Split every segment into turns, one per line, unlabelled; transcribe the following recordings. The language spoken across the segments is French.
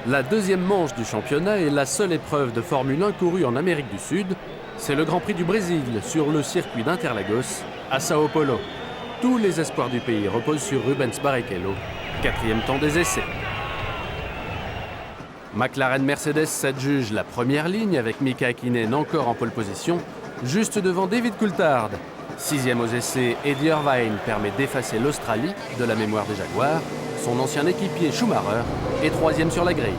La deuxième manche du championnat est la seule épreuve de Formule 1 courue en Amérique du Sud. C'est le Grand Prix du Brésil sur le circuit d'Interlagos à Sao Paulo. Tous les espoirs du pays reposent sur Rubens Barrichello, quatrième temps des essais. McLaren-Mercedes s'adjuge la première ligne avec Mika Häkkinen encore en pole position, juste devant David Coulthard. Sixième aux essais, Eddie Irvine permet d'effacer l'Australie de la mémoire des Jaguars. Son ancien équipier Schumacher est troisième sur la grille.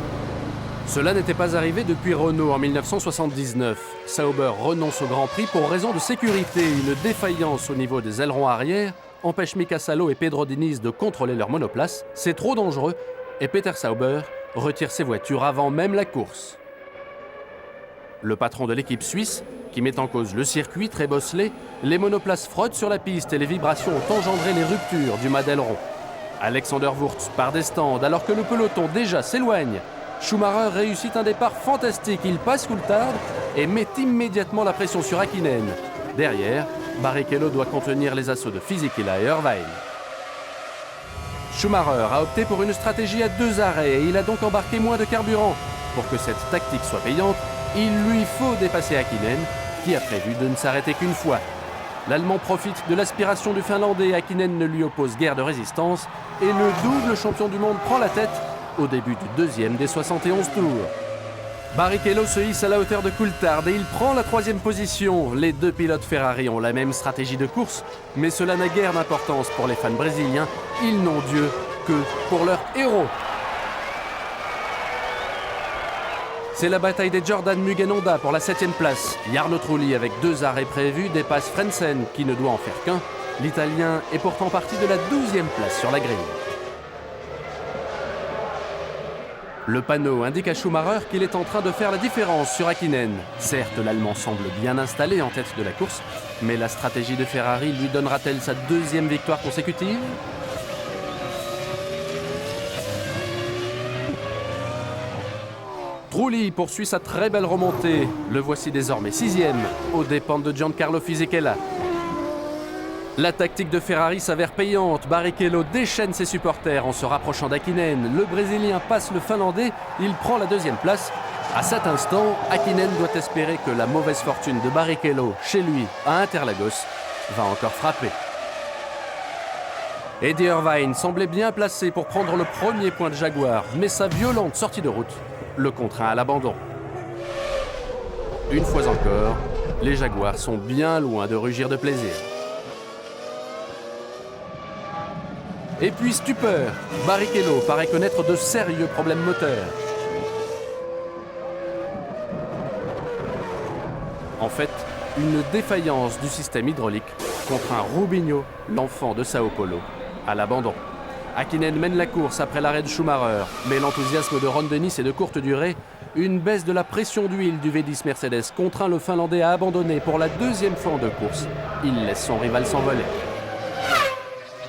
Cela n'était pas arrivé depuis Renault en 1979. Sauber renonce au Grand Prix pour raison de sécurité. Une défaillance au niveau des ailerons arrière empêche Mika Salo et Pedro Diniz de contrôler leur monoplace. C'est trop dangereux et Peter Sauber retire ses voitures avant même la course. Le patron de l'équipe suisse, qui met en cause le circuit très bosselé, les monoplaces frottent sur la piste et les vibrations ont engendré les ruptures du mât d'aileron. Alexander Wurz part des stands alors que le peloton déjà s'éloigne. Schumacher réussit un départ fantastique, il passe Coulthard et met immédiatement la pression sur Häkkinen. Derrière, Barrichello doit contenir les assauts de Fisichella et Irvine. Schumacher a opté pour une stratégie à 2 arrêts et il a donc embarqué moins de carburant. Pour que cette tactique soit payante, il lui faut dépasser Häkkinen, qui a prévu de ne s'arrêter qu'une fois. L'Allemand profite de l'aspiration du Finlandais, Häkkinen ne lui oppose guère de résistance et le double champion du monde prend la tête au début du deuxième des 71 tours. Barrichello se hisse à la hauteur de Coulthard et il prend la troisième position. Les deux pilotes Ferrari ont la même stratégie de course, mais cela n'a guère d'importance pour les fans brésiliens. Ils n'ont Dieu que pour leur héros. C'est la bataille des Jordan Mugen-Honda pour la 7e place. Jarno Trulli, avec 2 arrêts prévus, dépasse Frentzen, qui ne doit en faire qu'un. L'Italien est pourtant parti de la 12e place sur la grille. Le panneau indique à Schumacher qu'il est en train de faire la différence sur Häkkinen. Certes, l'Allemand semble bien installé en tête de la course, mais la stratégie de Ferrari lui donnera-t-elle sa 2e victoire consécutive ? Trulli poursuit sa très belle remontée. Le voici désormais 6e, aux dépens de Giancarlo Fisichella. La tactique de Ferrari s'avère payante. Barrichello déchaîne ses supporters en se rapprochant d'Häkkinen. Le Brésilien passe le Finlandais, il prend la 2e place. À cet instant, Häkkinen doit espérer que la mauvaise fortune de Barrichello, chez lui, à Interlagos, va encore frapper. Eddie Irvine semblait bien placé pour prendre le premier point de Jaguar, mais sa violente sortie de route le contraint à l'abandon. Une fois encore, les Jaguars sont bien loin de rugir de plaisir. Et puis stupeur, Barrichello paraît connaître de sérieux problèmes moteurs. En fait, une défaillance du système hydraulique contraint Rubinho, l'enfant de Sao Paulo, à l'abandon. Häkkinen mène la course après l'arrêt de Schumacher, mais l'enthousiasme de Ron Dennis est de courte durée. Une baisse de la pression d'huile du V10 Mercedes contraint le Finlandais à abandonner pour la 2e fois en 2 courses. Il laisse son rival s'envoler.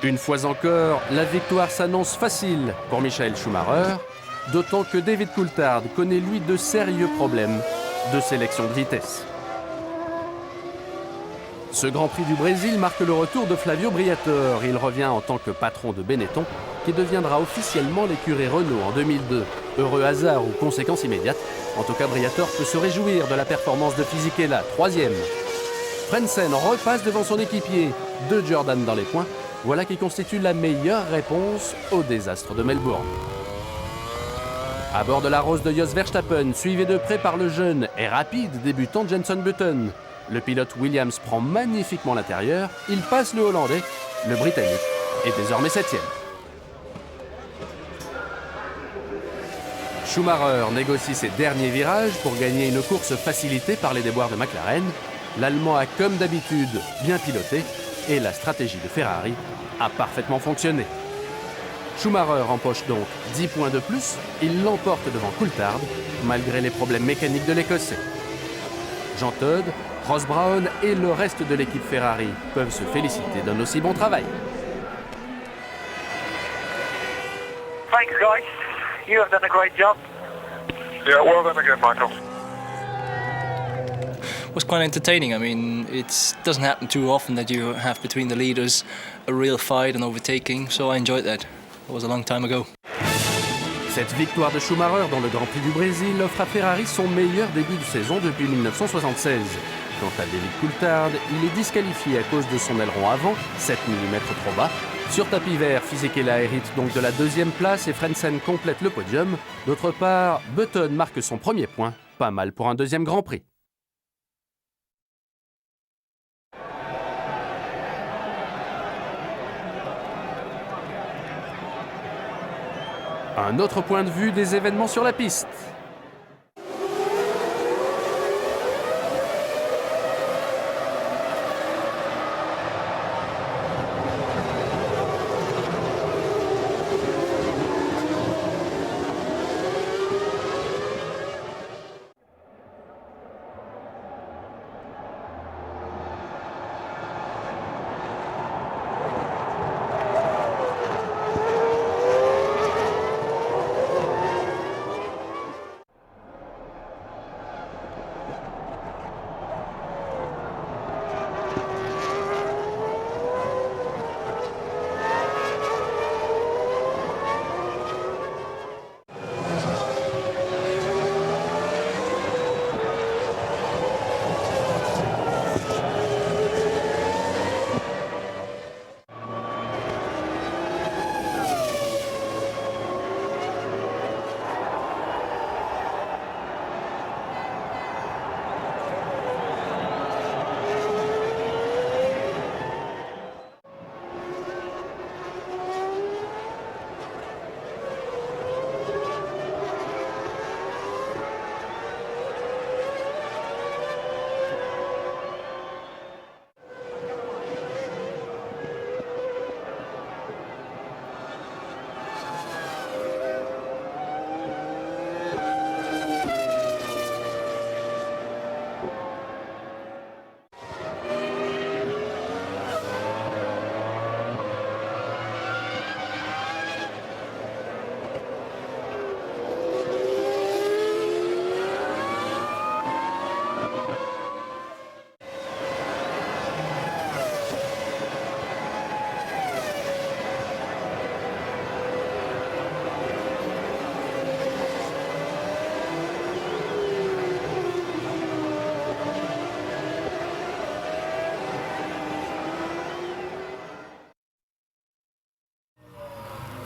Une fois encore, la victoire s'annonce facile pour Michael Schumacher, d'autant que David Coulthard connaît lui de sérieux problèmes de sélection de vitesse. Ce Grand Prix du Brésil marque le retour de Flavio Briatore. Il revient en tant que patron de Benetton, qui deviendra officiellement l'écurie Renault en 2002. Heureux hasard ou conséquence immédiate, en tout cas Briatore peut se réjouir de la performance de Fisichella, 3e. Frentzen repasse devant son équipier, 2 Jordan dans les points. Voilà qui constitue la meilleure réponse au désastre de Melbourne. À bord de la Rose de Jos Verstappen, suivi de près par le jeune et rapide débutant Jenson Button. Le pilote Williams prend magnifiquement l'intérieur, il passe le Hollandais, le Britannique est désormais 7e. Schumacher négocie ses derniers virages pour gagner une course facilitée par les déboires de McLaren. L'Allemand a comme d'habitude bien piloté et la stratégie de Ferrari a parfaitement fonctionné. Schumacher empoche donc 10 points de plus, il l'emporte devant Coulthard malgré les problèmes mécaniques de l'Écossais. Jean Todt, Ross Brown et le reste de l'équipe Ferrari peuvent se féliciter d'un aussi bon travail.
Thanks, guys. You have done a great job.
Yeah, well done again, Michael.
It was quite entertaining. I mean, it doesn't happen too often that you have between the leaders a real fight and overtaking, so I enjoyed that. It was a long time ago.
Cette victoire de Schumacher dans le Grand Prix du Brésil offre à Ferrari son meilleur début de saison depuis 1976. Quant à David Coulthard, il est disqualifié à cause de son aileron avant, 7 mm trop bas. Sur tapis vert, Fisichella hérite donc de la deuxième place et Frentzen complète le podium. D'autre part, Button marque son premier point, pas mal pour un deuxième Grand Prix. Un autre point de vue des événements sur la piste.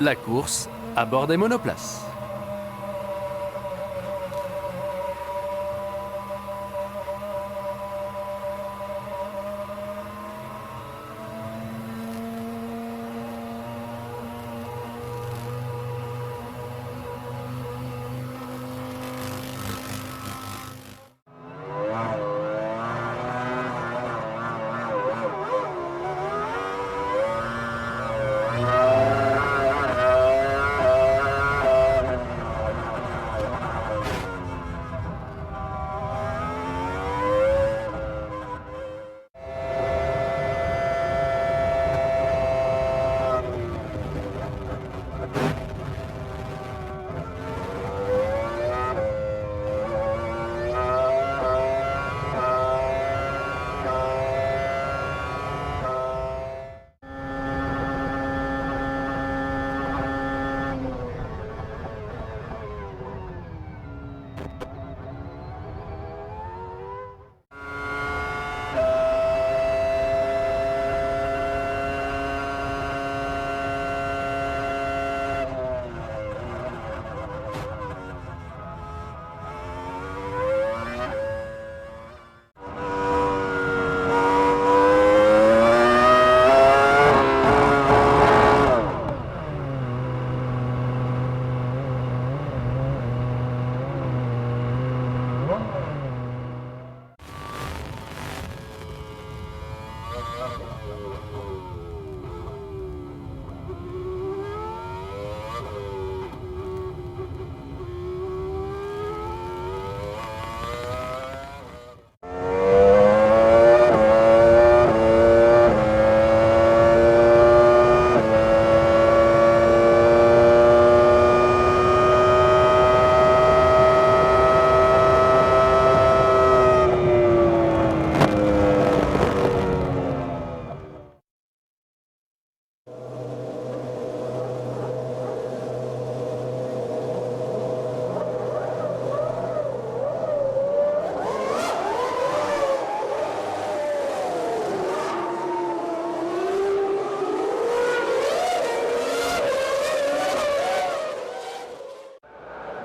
La course à bord des monoplaces.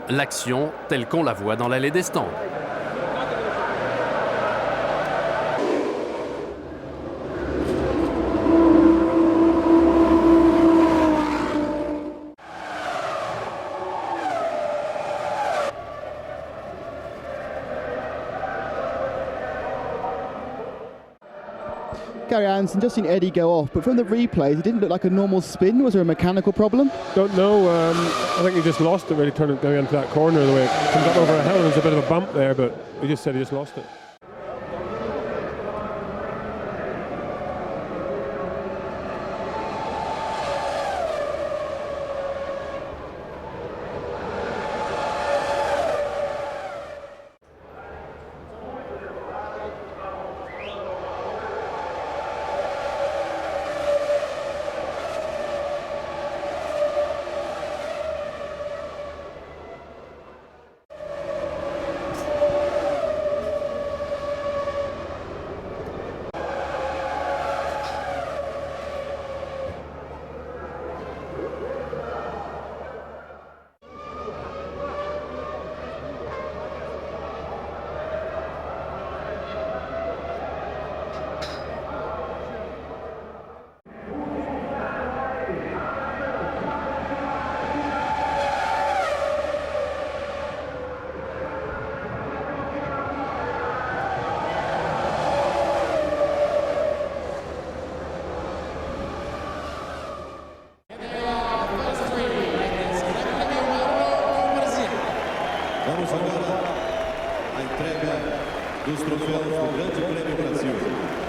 L'action telle qu'on la voit dans l'allée des stands.
Gary Anderson, just seen Eddie go off, but from the replays, it didn't look like a normal spin. Was there a mechanical problem?
Don't know. I think he just lost it really, turning going into that corner the way it comes up over a hill. There's a bit of a bump there, but he just said he just lost it.
Vamos agora à entrega dos troféus do Grande Prêmio Brasil.